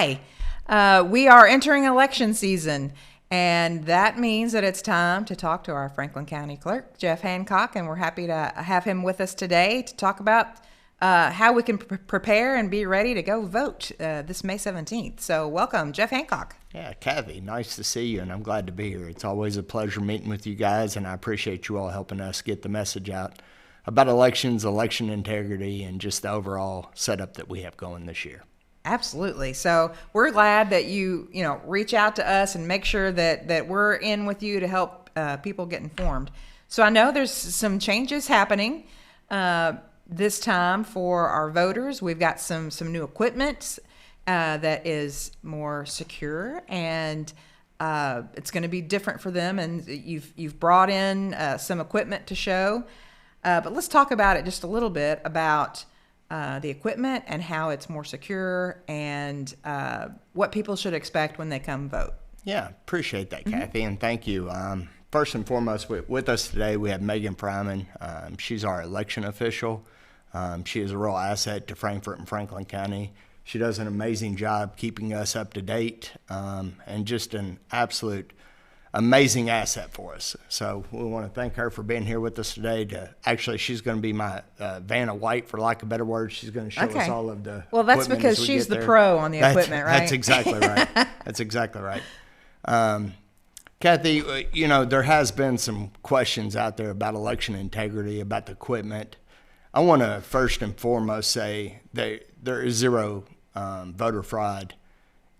Hi. We are entering election season, and that means that it's time to talk to our Franklin County Clerk, Jeff Hancock, and we're happy to have him with us today to talk about how we can prepare and be ready to go vote this May 17th. So welcome, Jeff Hancock. Yeah, Kathy, nice to see you, and I'm glad to be here. It's always a pleasure meeting with you guys, and I appreciate you all helping us get the message out about elections, election integrity, and just the overall setup that we have going this year. Absolutely. So we're glad that you reach out to us and make sure that we're in with you to help people get informed. So I know there's some changes happening this time for our voters. We've got some new equipment that is more secure, and it's going to be different for them. And you've brought in some equipment to show, but let's talk about it just a little bit about the equipment and how it's more secure and what people should expect when they come vote. Yeah, appreciate that, Kathy, and thank you. First and foremost, with us today, we have Maygan Fryman. She's our election official. She is a real asset to Frankfort and Franklin County. She does an amazing job keeping us up to date and just an absolute amazing asset for us. So we want to thank her for being here with us today. She's going to be my Vanna White, for lack of better words. She's going to show us all of the Well, that's because she's the pro on the equipment, right? That's exactly right. That's exactly right. Kathy, there has been some questions out there about election integrity, about the equipment. I want to first and foremost say that there is zero voter fraud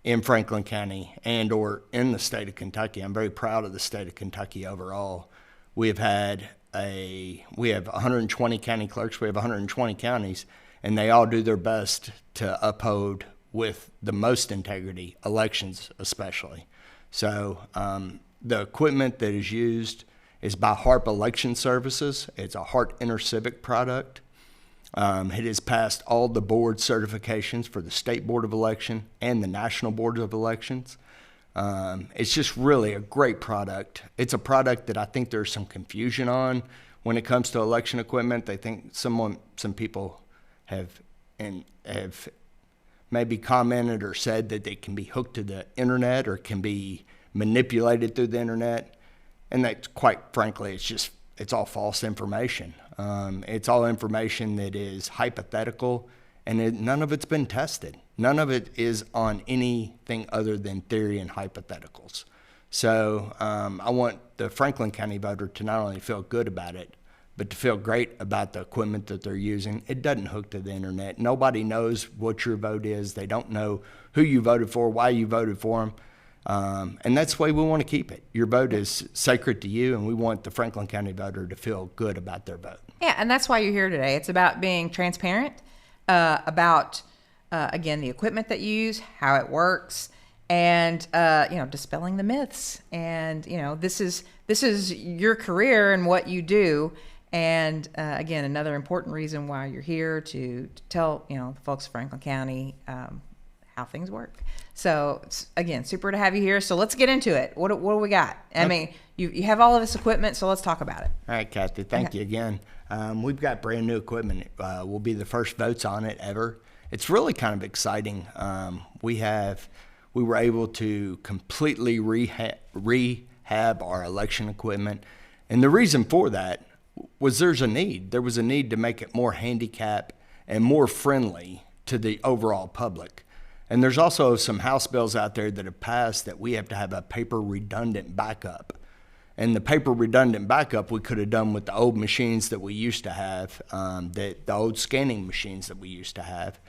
in Franklin County and or in the state of Kentucky. I'm very proud of the state of Kentucky overall. We have 120 county clerks. We have 120 counties, and they all do their best to uphold with the most integrity, elections especially. So the equipment that is used is by HARP Election Services. It's a HARP InterCivic product. It has passed all the board certifications for the State Board of Election and the National Board of Elections. It's just really a great product. It's a product that I think there's some confusion on when it comes to election equipment. They think some people have maybe commented or said that they can be hooked to the internet or can be manipulated through the internet. And that's, quite frankly, it's all false information. It's all information that is hypothetical, and none of it's been tested. None of it is on anything other than theory and hypotheticals. So I want the Franklin County voter to not only feel good about it, but to feel great about the equipment that they're using. It doesn't hook to the internet. Nobody knows what your vote is. They don't know who you voted for, why you voted for them. And that's the way we want to keep it. Your vote is sacred to you, and we want the Franklin County voter to feel good about their vote. Yeah, and that's why you're here today. It's about being transparent about, again, the equipment that you use, how it works, and dispelling the myths. And this is your career and what you do. And again, another important reason why you're here to tell the folks of Franklin County how things work. So again, super to have you here. So let's get into it. What do we got? I mean, you have all of this equipment, so let's talk about it. All right, Kathy, thank you again. We've got brand new equipment. We'll be the first votes on it ever. It's really kind of exciting. We were able to completely rehab our election equipment. And the reason for that was there's a need. There was a need to make it more handicap and more friendly to the overall public. And there's also some House bills out there that have passed that we have to have a paper redundant backup. And the paper redundant backup we could have done with the old machines that we used to have, the old scanning machines that we used to have.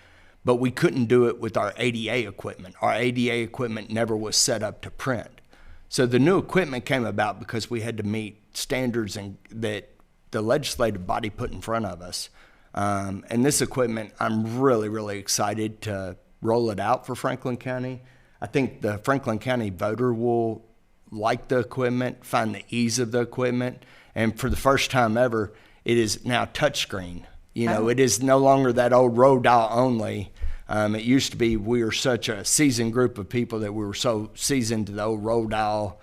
But we couldn't do it with our ADA equipment. Our ADA equipment never was set up to print. So the new equipment came about because we had to meet standards that the legislative body put in front of us. And this equipment, I'm really, really excited to roll it out for Franklin County. I think the Franklin County voter will like the equipment, find the ease of the equipment, and for the first time ever, it is now touchscreen. It is no longer that old road dial only. It used to be we were such a seasoned group of people that we were so seasoned to the old road dial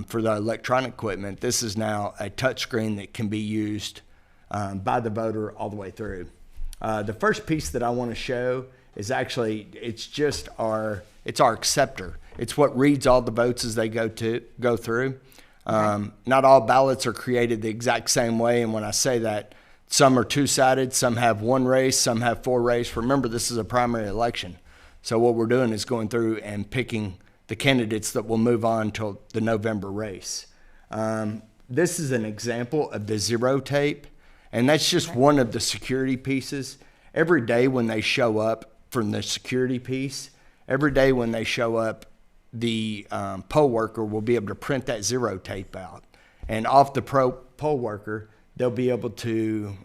for the electronic equipment. This is now a touchscreen that can be used by the voter all the way through. The first piece that I want to show is actually, it's our acceptor. It's what reads all the votes as they go through. Not all ballots are created the exact same way. And when I say that, some are two-sided, some have one race, some have four races. Remember, this is a primary election. So what we're doing is going through and picking the candidates that will move on to the November race. This is an example of the zero tape, and that's just one of the security pieces. Every day when they show up from the security piece, every day when they show up, the poll worker will be able to print that zero tape out. And off the poll worker, they'll be able to,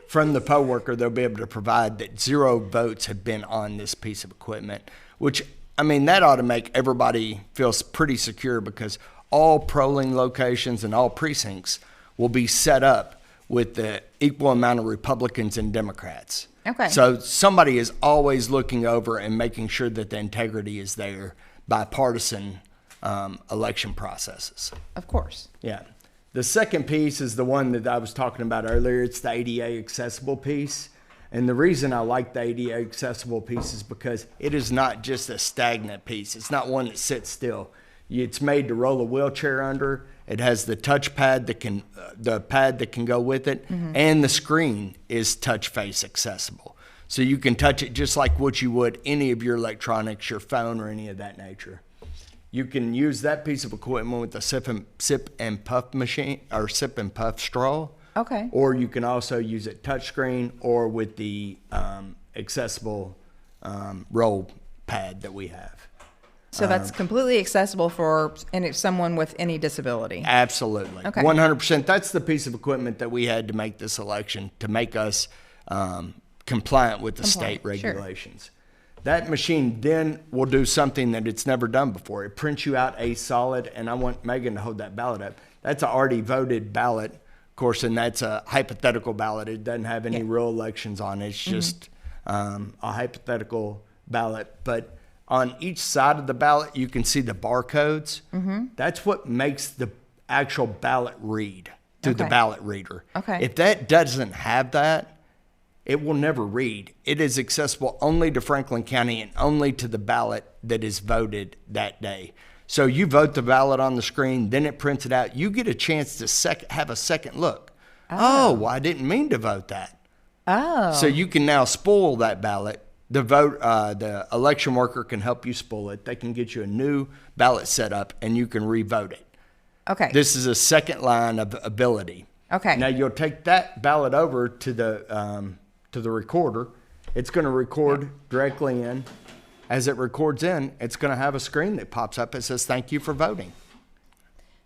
from the poll worker, they'll be able to provide that 0 votes have been on this piece of equipment, which, I mean, that ought to make everybody feel pretty secure, because all polling locations and all precincts will be set up with the equal amount of Republicans and Democrats. Okay. So somebody is always looking over and making sure that the integrity is there by partisan election processes. Of course. Yeah. The second piece is the one that I was talking about earlier. It's the ADA accessible piece. And the reason I like the ADA accessible piece is because it is not just a stagnant piece. It's not one that sits still. It's made to roll a wheelchair under. It has the touch pad that can, the pad that can go with it, and the screen is touch face accessible. So you can touch it just like what you would any of your electronics, your phone, or any of that nature. You can use that piece of equipment with a sip and puff machine, or sip and puff straw. Okay. Or you can also use it touchscreen or with the accessible roll pad that we have. So that's completely accessible for someone with any disability. Absolutely. Okay. 100%. That's the piece of equipment that we had to make this election, to make us compliant with the state regulations. Sure. That machine then will do something that it's never done before. It prints you out a solid, and I want Maygan to hold that ballot up. That's an already voted ballot, of course, and that's a hypothetical ballot. It doesn't have any real elections on it. It's just a hypothetical ballot. But on each side of the ballot, you can see the barcodes. That's what makes the actual ballot read through the ballot reader. Okay. If that doesn't have that, it will never read. It is accessible only to Franklin County and only to the ballot that is voted that day. So you vote the ballot on the screen, then it prints it out. You get a chance to have a second look. Oh, well, I didn't mean to vote that. Oh. So you can now spoil that ballot. The election worker can help you spoil it. They can get you a new ballot set up, and you can re-vote it. Okay. This is a second line of ability. Okay. Now you'll take that ballot over to the recorder. It's going to record directly in. As it records in, it's going to have a screen that pops up that says, "Thank you for voting."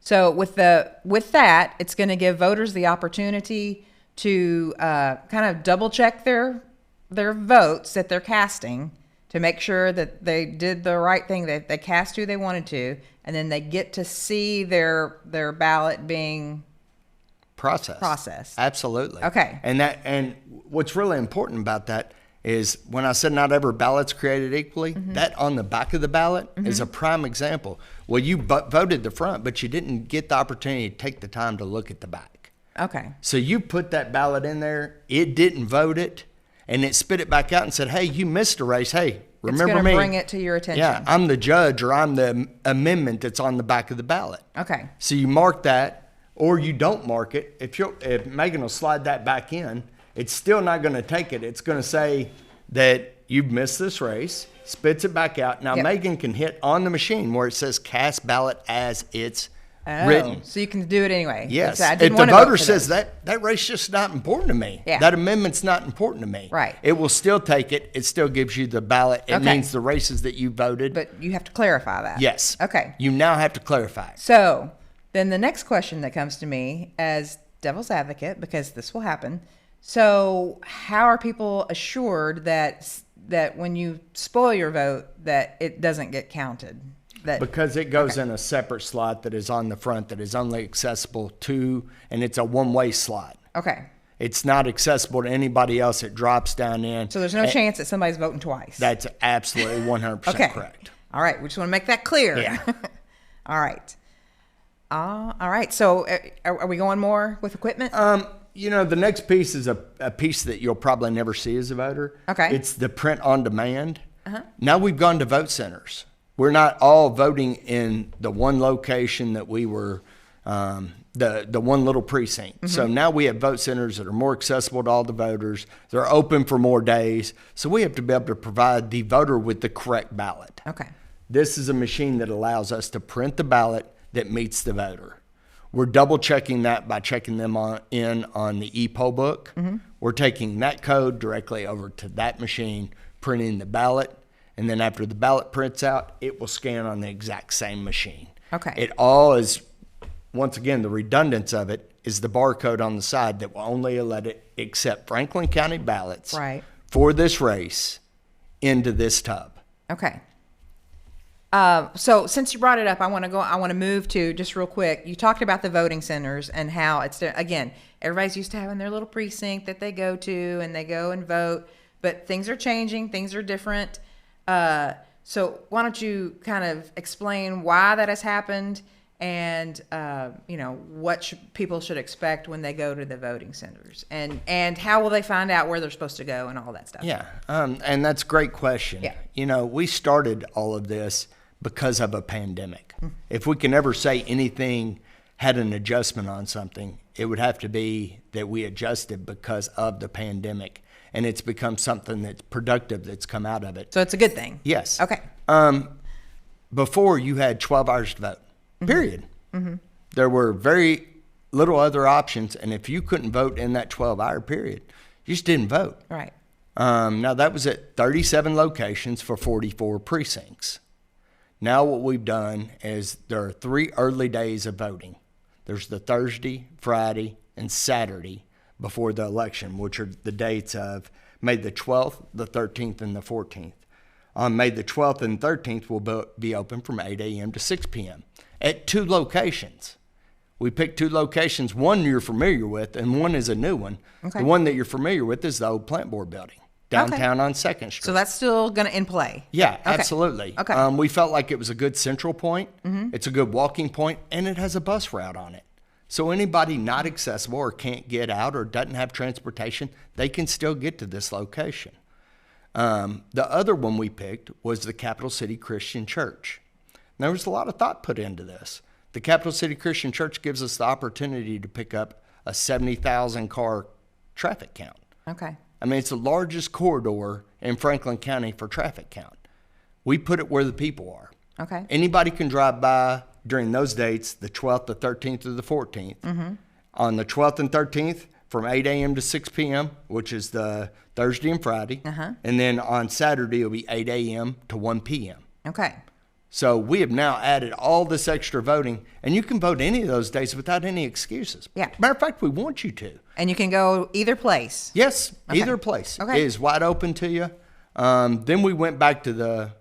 So with that, it's going to give voters the opportunity to kind of double check their votes that they're casting, to make sure that they did the right thing, that they cast who they wanted to, and then they get to see their ballot being processed. Absolutely. Okay. And what's really important about that is, when I said not every ballot's created equally, that on the back of the ballot is a prime example. Well, you voted the front, but you didn't get the opportunity to take the time to look at the back. Okay. So you put that ballot in there, it didn't vote it, and it spit it back out and said, "Hey, you missed a race. Hey, remember me." It's going to bring it to your attention. Yeah, I'm the judge, or I'm the amendment that's on the back of the ballot. Okay. So you mark that, or you don't mark it. If Maygan will slide that back in, it's still not going to take it. It's going to say that you've missed this race, spits it back out. Now, Maygan can hit on the machine where it says cast ballot as it's written. So you can do it anyway. Yes. I If didn't the want to vote voter for says those. that race just not important to me, Yeah. that amendment's not important to me, Right. it will still take it. It still gives you the ballot. It Okay. means the races that you voted. But you have to clarify that. Yes. Okay. You now have to clarify it. So then the next question that comes to me as devil's advocate, because this will happen. So how are people assured that when you spoil your vote, that it doesn't get counted? Because it goes in a separate slot that is on the front that is only accessible to, and it's a one-way slot. Okay. It's not accessible to anybody else. It drops down in. So there's no chance that somebody's voting twice. That's absolutely 100% correct. All right. We just want to make that clear. Yeah. All right. All right. So are we going more with equipment? The next piece is a piece that you'll probably never see as a voter. Okay. It's the print on demand. Now we've gone to vote centers. We're not all voting in the one location that we were, the one little precinct. So now we have vote centers that are more accessible to all the voters. They're open for more days. So we have to be able to provide the voter with the correct ballot. Okay. This is a machine that allows us to print the ballot that meets the voter. We're double checking that by checking them on the e-poll book. We're taking that code directly over to that machine, printing the ballot, and then after the ballot prints out, it will scan on the exact same machine. Okay. It all is, once again, the redundance of it is the barcode on the side that will only let it accept Franklin County ballots for this race into this tub. Okay. So since you brought it up, I want to move to just real quick. You talked about the voting centers and how it's, again, everybody's used to having their little precinct that they go to and they go and vote, but things are changing. Things are different. So why don't you kind of explain why that has happened and, what people should expect when they go to the voting centers and how will they find out where they're supposed to go and all that stuff? Yeah. And that's a great question. Yeah. We started all of this because of a pandemic. If we can ever say anything had an adjustment on something, it would have to be that we adjusted because of the pandemic, and it's become something that's productive that's come out of it. So it's a good thing. Yes. Okay. Before you had 12 hours to vote, period. There were very little other options, and if you couldn't vote in that 12-hour period, you just didn't vote. Right. Now that was at 37 locations for 44 precincts. Now what we've done is there are 3 early days of voting. There's the Thursday, Friday, and Saturday before the election, which are the dates of May the 12th, the 13th, and the 14th. On May the 12th and 13th, we'll be open from 8 a.m. to 6 p.m. at 2 locations. We picked 2 locations, one you're familiar with and one is a new one. Okay. The one that you're familiar with is the old plant board building downtown on 2nd Street. So that's still going to in play? Yeah, absolutely. Okay. We felt like it was a good central point. It's a good walking point, and it has a bus route on it. So anybody not accessible or can't get out or doesn't have transportation, they can still get to this location. The other one we picked was the Capital City Christian Church. There was a lot of thought put into this. The Capital City Christian Church gives us the opportunity to pick up a 70,000 car traffic count. Okay. I mean, it's the largest corridor in Franklin County for traffic count. We put it where the people are. Okay. Anybody can drive by during those dates, the 12th, the 13th, or the 14th. On the 12th and 13th, from 8 a.m. to 6 p.m., which is the Thursday and Friday. And then on Saturday, it'll be 8 a.m. to 1 p.m. Okay. So we have now added all this extra voting, and you can vote any of those days without any excuses. Yeah. Matter of fact, we want you to. And you can go either place? Yes, Okay. either place. Okay. It is wide open to you. Then we went back to the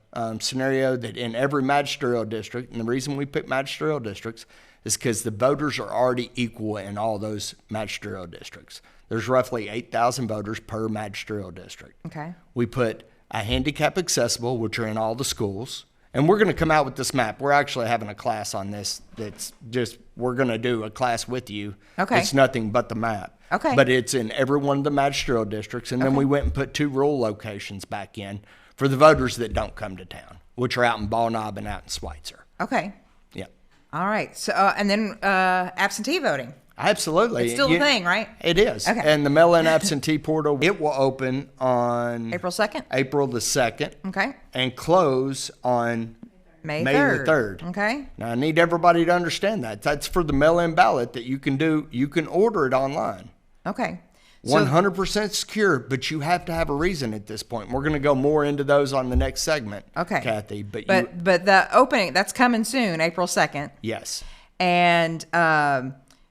scenario that in every magisterial district, and the reason we picked magisterial districts is because the voters are already equal in all those magisterial districts. There's roughly 8,000 voters per magisterial district. Okay. We put a handicap accessible, which are in all the schools. And we're going to come out with this map. We're actually having a class on this that's just, we're going to do a class with you. Okay. It's nothing but the map. Okay. But it's in every one of the magisterial districts. And then we went and put 2 rural locations back in for the voters that don't come to town, which are out in Ball Knob and out in Schweitzer. Okay. Yeah. All right. So, and then absentee voting. Absolutely. It's still a thing, right? It is. Okay. And the mail-in absentee portal, it will open on April 2nd? April the 2nd. Okay. And close on May the 3rd. 3rd. Okay. Now, I need everybody to understand that. That's for the mail-in ballot that you can do. You can order it online. Okay. So, 100% secure, but you have to have a reason at this point. We're going to go more into those on the next segment, okay. Kathy. But the opening, that's coming soon, April 2nd. Yes. And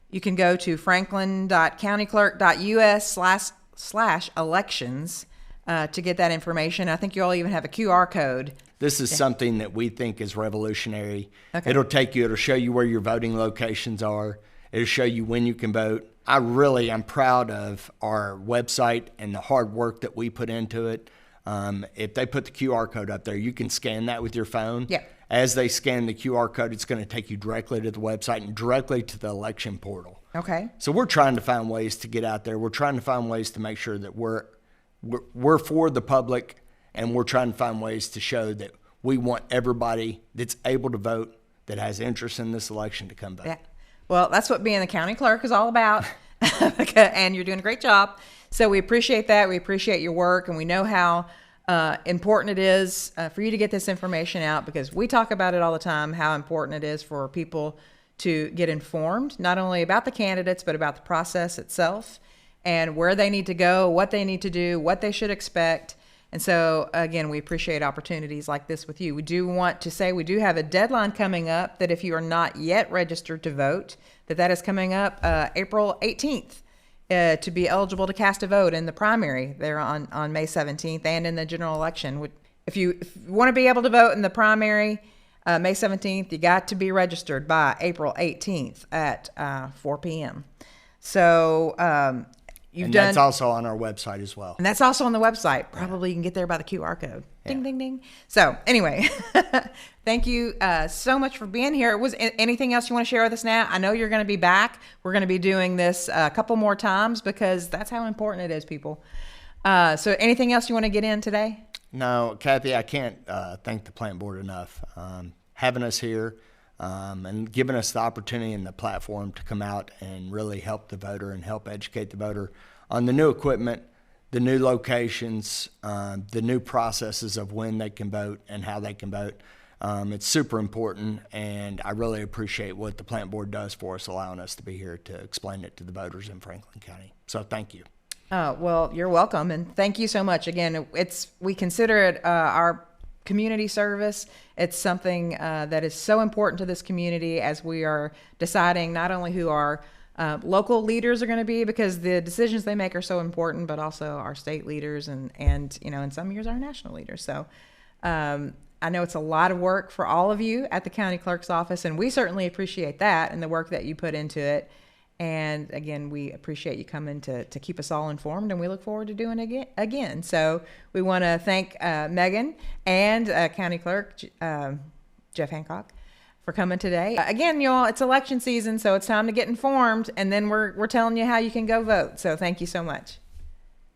you can go to franklin.countyclerk.us/elections to get that information. I think you all even have a QR code. This is something that we think is revolutionary. Okay. It'll show you where your voting locations are. It'll show you when you can vote. I really am proud of our website and the hard work that we put into it. If they put the QR code up there, you can scan that with your phone. Yeah. as they scan the QR code, it's going to take you directly to the website and directly to the election portal. Okay. So we're trying to find ways to get out there. We're trying to find ways to make sure that we're for the public, and we're trying to find ways to show that we want everybody that's able to vote, that has interest in this election, to come vote. Yeah. Well, that's what being the county clerk is all about. And you're doing a great job. So we appreciate that. We appreciate your work, and we know how important it is for you to get this information out, because we talk about it all the time, how important it is for people to get informed, not only about the candidates, but about the process itself and where they need to go, what they need to do, what they should expect. And so, again, we appreciate opportunities like this with you. We do want to say we do have a deadline coming up, that if you are not yet registered to vote, that is coming up April 18th to be eligible to cast a vote in the primary there on May 17th and in the general election. If you want to be able to vote in the primary May 17th, you got to be registered by April 18th at 4 p.m. So that's also on our website as well. And that's also on the website. Probably you can get there by the QR code. Ding, ding, ding. So anyway, thank you so much for being here. Was anything else you want to share with us now? I know you're going to be back. We're going to be doing this a couple more times, because that's how important it is, people. So anything else you want to get in today? No, Kathy, I can't thank the plant board enough. Having us here and giving us the opportunity and the platform to come out and really help the voter and help educate the voter on the new equipment, the new locations, the new processes of when they can vote and how they can vote. It's super important, and I really appreciate what the plant board does for us, allowing us to be here to explain it to the voters in Franklin County. So thank you. Well, you're welcome, and thank you so much. Again, we consider it our community service. It's something that is so important to this community as we are deciding not only who our local leaders are going to be, because the decisions they make are so important, but also our state leaders and in some years our national leaders. So I know it's a lot of work for all of you at the county clerk's office, and we certainly appreciate that and the work that you put into it. And again, we appreciate you coming to keep us all informed, and we look forward to doing it again. So we want to thank Maygan and County Clerk Jeff Hancock for coming today. Again, y'all, it's election season, so it's time to get informed, and then we're telling you how you can go vote. So thank you so much.